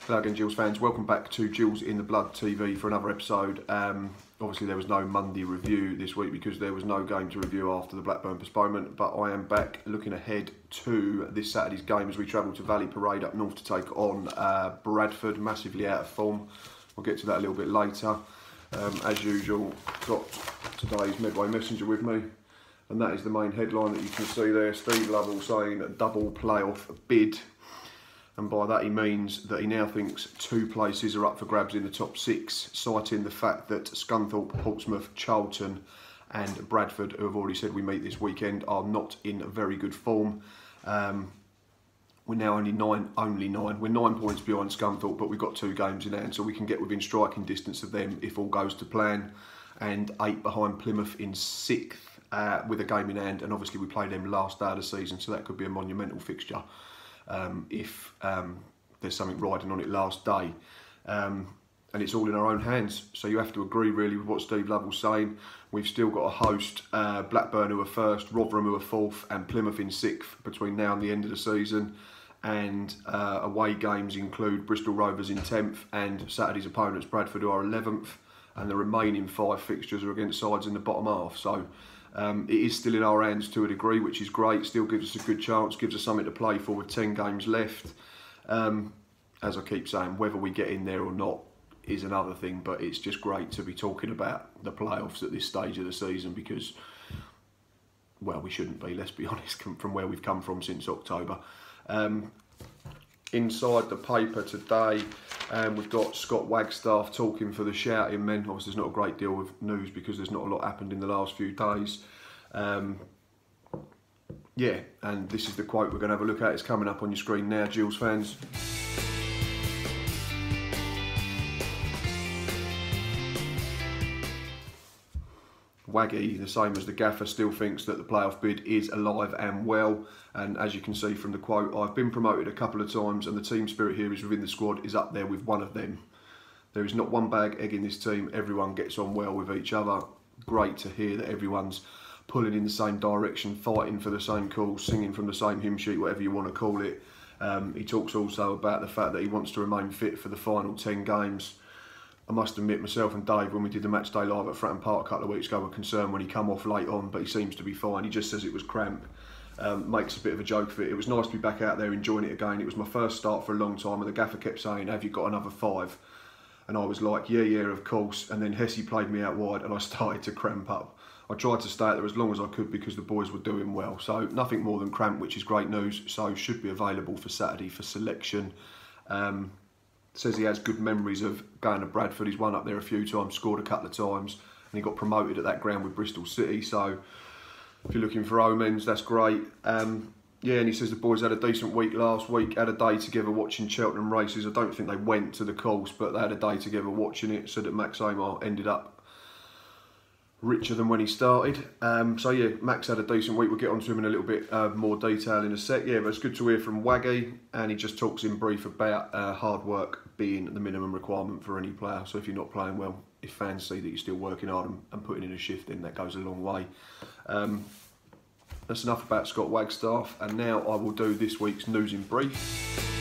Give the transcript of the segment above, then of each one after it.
Hello again, Gills fans. Welcome back to Gills in the Blood TV for another episode. Obviously, there was no Monday review this week because there was no game to review after the Blackburn postponement, but I am back looking ahead to this Saturday's game as we travel to Valley Parade up north to take on Bradford, massively out of form. We'll get to that a little bit later. As usual, got today's Medway Messenger with me, and that is the main headline that you can see there. Steve Lovell saying a double playoff bid. And by that he means that he now thinks two places are up for grabs in the top six, citing the fact that Scunthorpe, Portsmouth, Charlton and Bradford, who have already said we meet this weekend, are not in very good form. We're now only nine. We're 9 points behind Scunthorpe, but we've got 2 games in hand, so we can get within striking distance of them if all goes to plan. And 8 behind Plymouth in 6th with a game in hand, and obviously we played them last day of the season, so that could be a monumental fixture. If there's something riding on it last day, and it's all in our own hands. So you have to agree really with what Steve Lovell's saying. We've still got to host Blackburn, who are 1st, Rotherham, who are 4th, and Plymouth in 6th between now and the end of the season. And away games include Bristol Rovers in 10th and Saturday's opponents Bradford, who are 11th, and the remaining 5 fixtures are against sides in the bottom half. So it is still in our hands to a degree, which is great. Still gives us a good chance, gives us something to play for with 10 games left. As I keep saying, whether we get in there or not is another thing, but it's just great to be talking about the playoffs at this stage of the season because, well, we shouldn't be, let's be honest, from where we've come from since October. Inside the paper today, we've got Scott Wagstaff talking for the Shouting Men. Obviously, there's not a great deal of news because there's not a lot happened in the last few days. Yeah, and this is the quote we're going to have a look at. It's coming up on your screen now, Gills fans. Waggy, the same as the gaffer, still thinks that the playoff bid is alive and well, and as you can see from the quote, I've been promoted a couple of times and the team spirit here is within the squad is up there with one of them. There is not one bag egg in this team, everyone gets on well with each other. Great to hear that everyone's pulling in the same direction, fighting for the same cause, singing from the same hymn sheet, whatever you want to call it. He talks also about the fact that he wants to remain fit for the final 10 games. I must admit, myself and Dave, when we did the match day live at Fratton Park a couple of weeks ago, were concerned when he come off late on, but he seems to be fine. He just says it was cramp. Makes a bit of a joke of it. It was nice to be back out there enjoying it again. It was my first start for a long time, and the gaffer kept saying, have you got another 5? And I was like, yeah, of course. And then Hesse played me out wide, and I started to cramp up. I tried to stay out there as long as I could because the boys were doing well. So nothing more than cramp, which is great news. So should be available for Saturday for selection. Says he has good memories of going to Bradford. He's won up there a few times, scored a couple of times, and he got promoted at that ground with Bristol City. So if you're looking for omens, that's great. Yeah, and he says the boys had a decent week last week, had a day together watching Cheltenham races. I don't think they went to the course, but they had a day together watching it. So that Max Ehmer ended up richer than when he started. So yeah, Max had a decent week. We'll get onto him in a little bit more detail in a sec. Yeah, but it's good to hear from Waggy, and he just talks in brief about hard work being the minimum requirement for any player. So if you're not playing well, if fans see that you're still working hard and putting in a shift, then that goes a long way. That's enough about Scott Wagstaff, and now I will do this week's news in brief.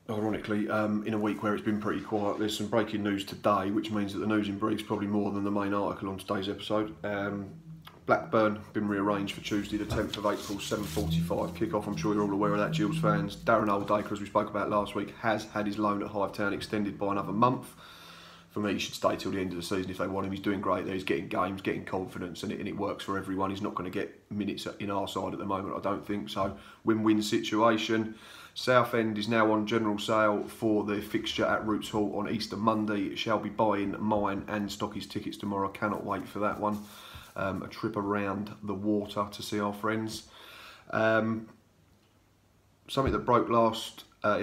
Ironically, in a week where it's been pretty quiet, there's some breaking news today, which means that the news in brief is probably more than the main article on today's episode. Blackburn been rearranged for Tuesday the 10th of April, 7:45 kick-off. I'm sure you're all aware of that, Gills fans. Darren Oldacre, as we spoke about last week, has had his loan at Hive Town extended by another month. For me, he should stay till the end of the season if they want him. He's doing great there. He's getting games, getting confidence, and it works for everyone. He's not going to get minutes in our side at the moment, I don't think. So, win-win situation. Southend is now on general sale for the fixture at Roots Hall on Easter Monday. Shall be buying mine and Stocky's tickets tomorrow. Cannot wait for that one. A trip around the water to see our friends. Something that broke in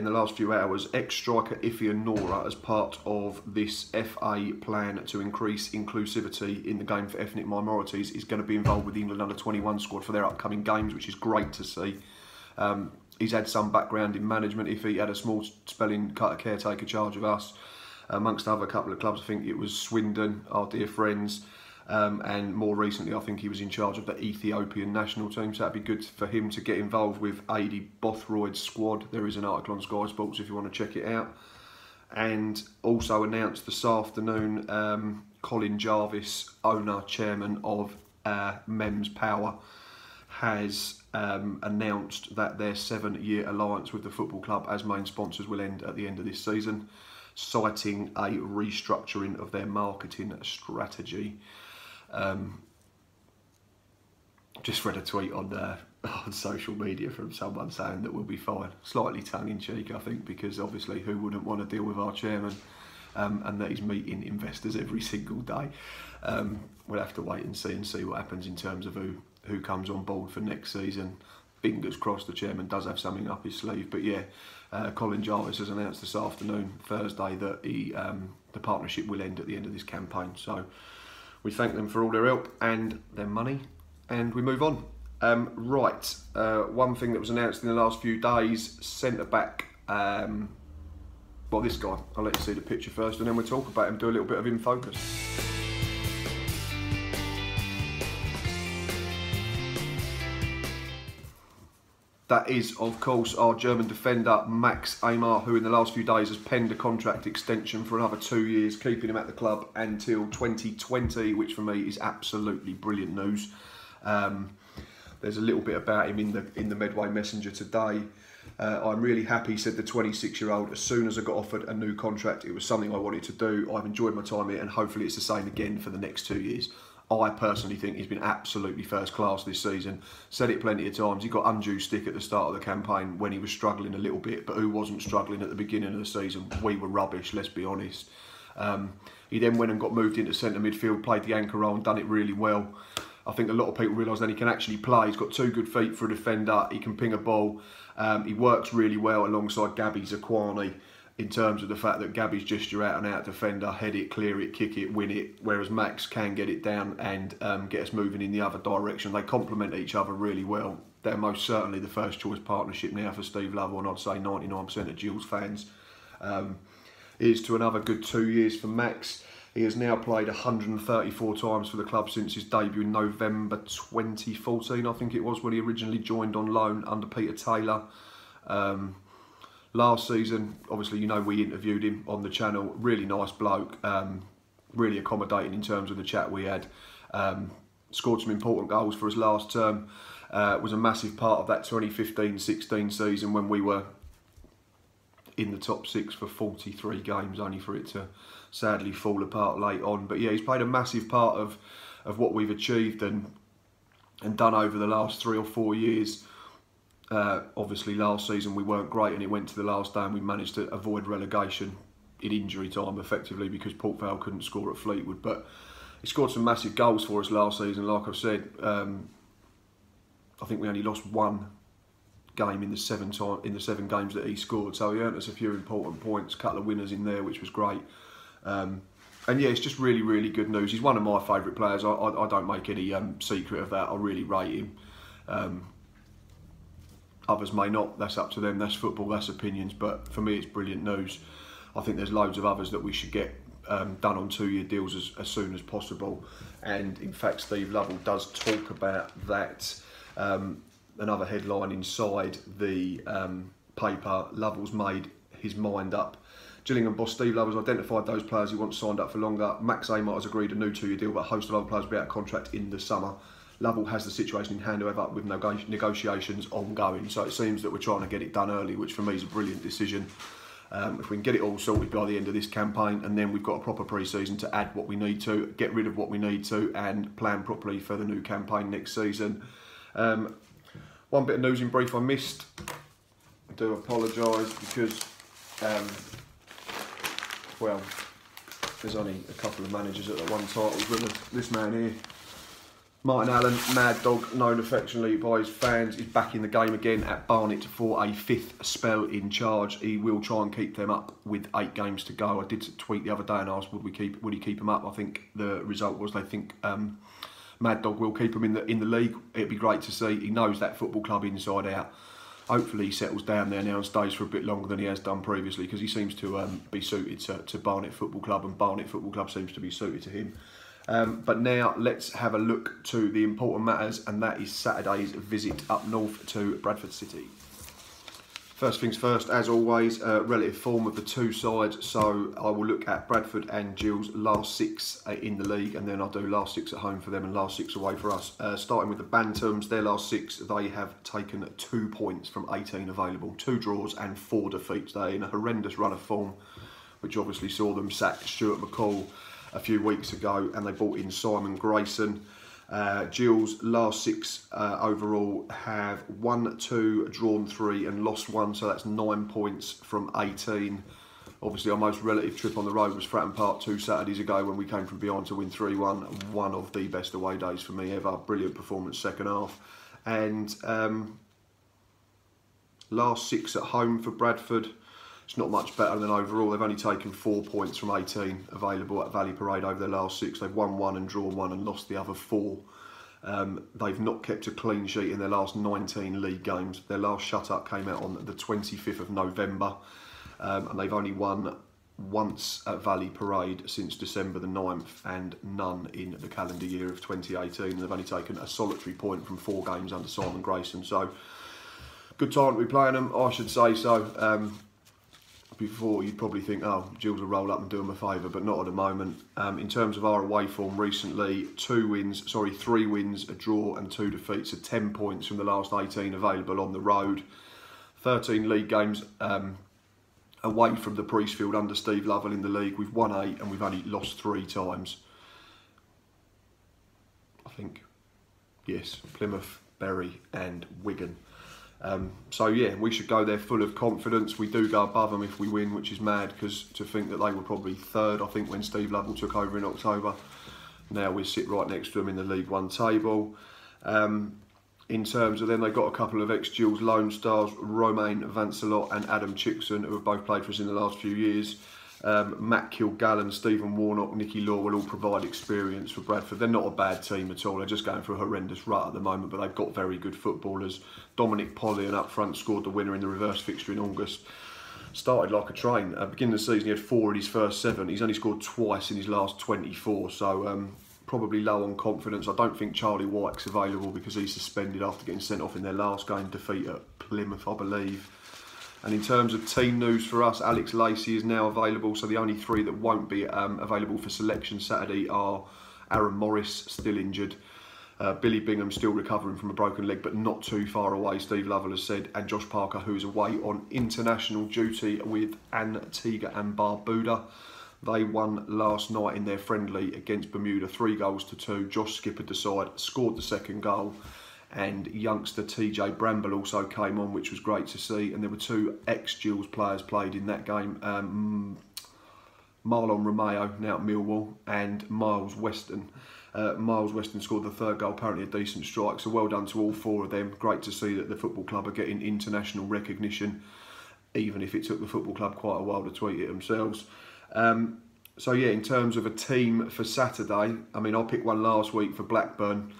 the last few hours, ex-striker Ife Nora, as part of this FA plan to increase inclusivity in the game for ethnic minorities, is going to be involved with the England under-21 squad for their upcoming games, which is great to see. He's had some background in management. If he had a small spell in caretaker charge of us, amongst other couple of clubs, I think it was Swindon, our dear friends. and more recently I think he was in charge of the Ethiopian national team, so that'd be good for him to get involved with Adi Bothroyd's squad. There is an article on Sky Sports if you want to check it out. And also announced this afternoon, Colin Jarvis, owner, chairman of Mems Power, has announced that their 7-year alliance with the football club as main sponsors will end at the end of this season, citing a restructuring of their marketing strategy. Just read a tweet on social media from someone saying that we'll be fine. Slightly tongue-in-cheek, I think, because obviously who wouldn't want to deal with our chairman and that he's meeting investors every single day. We'll have to wait and see what happens in terms of who comes on board for next season. Fingers crossed the chairman does have something up his sleeve. But yeah, Colin Jarvis has announced this afternoon, Thursday, that the partnership will end at the end of this campaign. So we thank them for all their help and their money, and we move on. One thing that was announced in the last few days, centre-back, well, this guy, I'll let you see the picture first and then we'll talk about him, do a little bit of in focus. That is, of course, our German defender, Max Ehmer, who in the last few days has penned a contract extension for another 2 years, keeping him at the club until 2020, which for me is absolutely brilliant news. There's a little bit about him in the Medway Messenger today. I'm really happy, said the 26-year-old, as soon as I got offered a new contract, it was something I wanted to do. I've enjoyed my time here and hopefully it's the same again for the next 2 years. I personally think he's been absolutely first class this season. Said it plenty of times. He got undue stick at the start of the campaign when he was struggling a little bit, but who wasn't struggling at the beginning of the season? We were rubbish, let's be honest. He then went and got moved into centre midfield, played the anchor role and done it really well. I think a lot of people realise that he can actually play. He's got 2 good feet for a defender. He can ping a ball. He works really well alongside Gabby Zakwani, in terms of the fact that Gabby's just your out-and-out defender, head it, clear it, kick it, win it, whereas Max can get it down and get us moving in the other direction. They complement each other really well. They're most certainly the first choice partnership now for Steve Lovell, and I'd say 99% of Gills fans. Here's to another good 2 years for Max. He has now played 134 times for the club since his debut in November 2014, I think it was, when he originally joined on loan under Peter Taylor. Last season, obviously, you know, we interviewed him on the channel. Really nice bloke, really accommodating in terms of the chat we had. Scored some important goals for his last term. Was a massive part of that 2015-16 season when we were in the top 6 for 43 games, only for it to sadly fall apart late on. But yeah, he's played a massive part of what we've achieved and done over the last 3 or 4 years. Obviously last season we weren't great and it went to the last day and we managed to avoid relegation in injury time effectively because Port Vale couldn't score at Fleetwood. But he scored some massive goals for us last season. Like I've said, I think we only lost 1 game in the 7 games that he scored, so he earned us a few important points, a couple of winners in there, which was great. And yeah, it's just really, really good news. He's one of my favourite players. I don't make any secret of that. I really rate him. Others may not, that's up to them, that's football, that's opinions, but for me it's brilliant news. I think there's loads of others that we should get done on 2-year deals as soon as possible, and in fact Steve Lovell does talk about that. Another headline inside the paper, Lovell's made his mind up. Gillingham boss Steve Lovell's identified those players he wants signed up for longer. Max Ehmer has agreed a new 2-year deal, but a host of other players will be out of contract in the summer. Lovell has the situation in hand, however, with negotiations ongoing. So it seems that we're trying to get it done early, which for me is a brilliant decision. If we can get it all sorted by the end of this campaign, and then we've got a proper pre-season to add what we need to, get rid of what we need to, and plan properly for the new campaign next season. One bit of news in brief I missed. I do apologise because, well, there's only a couple of managers at the one title with us. This man here, Martin Allen, Mad Dog, known affectionately by his fans, is back in the game again at Barnet for a 5th spell in charge. He will try and keep them up with 8 games to go. I did tweet the other day and asked would he keep them up. I think the result was they think Mad Dog will keep him in the league. It'd be great to see. He knows that football club inside out. Hopefully he settles down there now and stays for a bit longer than he has done previously, because he seems to be suited to Barnet Football Club, and Barnet Football Club seems to be suited to him. But now let's have a look to the important matters, and that is Saturday's visit up north to Bradford City. First things first, as always, relative form of the two sides. So I will look at Bradford and Gills' last 6 in the league, and then I'll do last 6 at home for them and last 6 away for us. Starting with the Bantams, their last 6, they have taken 2 points from 18 available, 2 draws and 4 defeats. They're in a horrendous run of form, which obviously saw them sack Stuart McCall a few weeks ago, and they brought in Simon Grayson. Gills' last 6 overall have won 2, drawn 3 and lost 1, so that's 9 points from 18. Obviously our most relative trip on the road was Fratton Park 2 Saturdays ago when we came from behind to win 3-1. One of the best away days for me ever. Brilliant performance second half. And last 6 at home for Bradford. It's not much better than overall. They've only taken 4 points from 18 available at Valley Parade over their last 6. They've won 1 and drawn 1 and lost the other 4. They've not kept a clean sheet in their last 19 league games. Their last shut-up came out on the 25th of November. And they've only won once at Valley Parade since December the 9th and none in the calendar year of 2018. And they've only taken a solitary point from 4 games under Simon Grayson. So, good time to be playing them, I should say so. Before you'd probably think, oh, Gills will roll up and do them a favour, but not at the moment. In terms of our away form recently, 3 wins, a draw and 2 defeats, so 10 points from the last 18 available on the road. 13 league games away from the Priestfield under Steve Lovell in the league. We've won 8 and we've only lost 3 times. I think, yes, Plymouth, Bury and Wigan. So yeah, we should go there full of confidence. We do go above them if we win, which is mad, because to think that they were probably 3rd, I think, when Steve Lovell took over in October. Now we sit right next to them in the League One table. In terms of them, they've got a couple of ex-Gills Lone Stars, Romain Vancelot and Adam Chickson, who have both played for us in the last few years. Matt Kilgallen, Stephen Warnock, Nicky Law will all provide experience for Bradford. They're not a bad team at all. They're just going through a horrendous rut at the moment, but they've got very good footballers. Dominic Polly and up front scored the winner in the reverse fixture in August. Started like a train. Beginning of the season, he had 4 in his first 7. He's only scored twice in his last 24, so probably low on confidence. I don't think Charlie White's available because he's suspended after getting sent off in their last game defeat at Plymouth, I believe. And in terms of team news for us, Alex Lacey is now available, so the only 3 that won't be available for selection Saturday are Aaron Morris, still injured, Billy Bingham still recovering from a broken leg but not too far away, Steve Lovell has said, and Josh Parker, who is away on international duty with Antigua and Barbuda. They won last night in their friendly against Bermuda, 3-2. Josh skippered the side, scored the second goal. And youngster TJ Bramble also came on, which was great to see. And there were 2 ex-Gills players played in that game. Marlon Romeo, now at Millwall, and Miles Weston. Miles Weston scored the 3rd goal, apparently a decent strike. So well done to all 4 of them. Great to see that the football club are getting international recognition, even if it took the football club quite a while to tweet it themselves. So yeah, in terms of a team for Saturday, I mean, I picked one last week for Blackburn.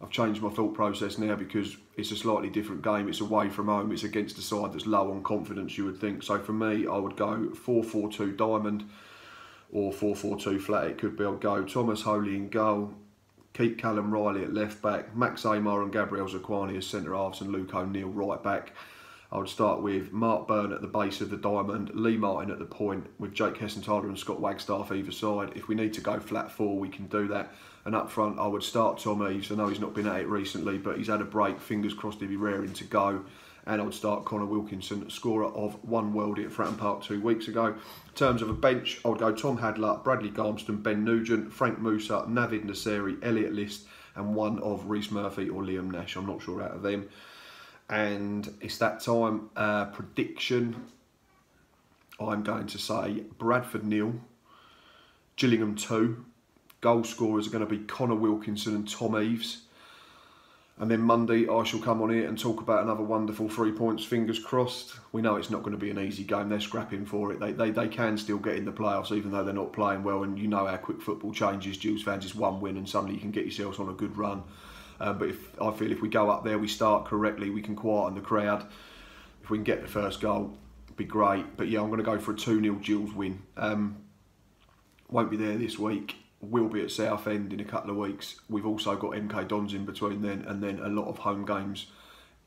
I've changed my thought process now because it's a slightly different game. It's away from home. It's against a side that's low on confidence, you would think. So for me, I would go 4-4-2 Diamond or 4-4-2 flat. It could be I'll go Thomas Holy in goal, keep Callum Riley at left back, Max Ehmer and Gabriel Zakwani as centre halves and Luke O'Neill right back. I would start with Mark Byrne at the base of the diamond, Lee Martin at the point, with Jake Hessenthaler and Scott Wagstaff either side. If we need to go flat 4, we can do that. And up front, I would start Tom Eaves. I know he's not been at it recently, but he's had a break. Fingers crossed he'll be raring to go. And I would start Connor Wilkinson, scorer of 1 worldie at Fratton Park 2 weeks ago. In terms of a bench, I would go Tom Hadler, Bradley Garmston, Ben Nugent, Frank Musa, Navid Nasseri, Elliot List, and one of Reece Murphy or Liam Nash. I'm not sure out of them. And it's that time. Prediction. I'm going to say Bradford 0, Gillingham 2. Goal scorers are going to be Connor Wilkinson and Tom Eaves. And then Monday I shall come on here and talk about another wonderful 3 points, fingers crossed. We know it's not going to be an easy game, they're scrapping for it. They can still get in the playoffs even though they're not playing well, and you know how quick football changes. Gills fans, is 1 win and suddenly you can get yourselves on a good run. But I feel if we go up there, we start correctly, we can quieten the crowd. If we can get the first goal, it'd be great. But yeah, I'm going to go for a 2-0 Gills win. Won't be there this week. will be at Southend in a couple of weeks. We've also got MK Dons in between then, and then a lot of home games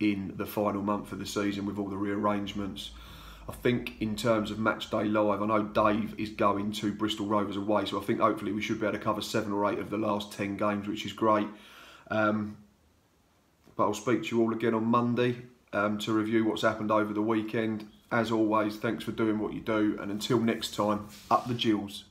in the final month of the season with all the rearrangements. I think in terms of Match Day Live, I know Dave is going to Bristol Rovers away, so I think hopefully we should be able to cover 7 or 8 of the last 10 games, which is great. But I'll speak to you all again on Monday to review what's happened over the weekend. As always, thanks for doing what you do, and until next time, up the Gills.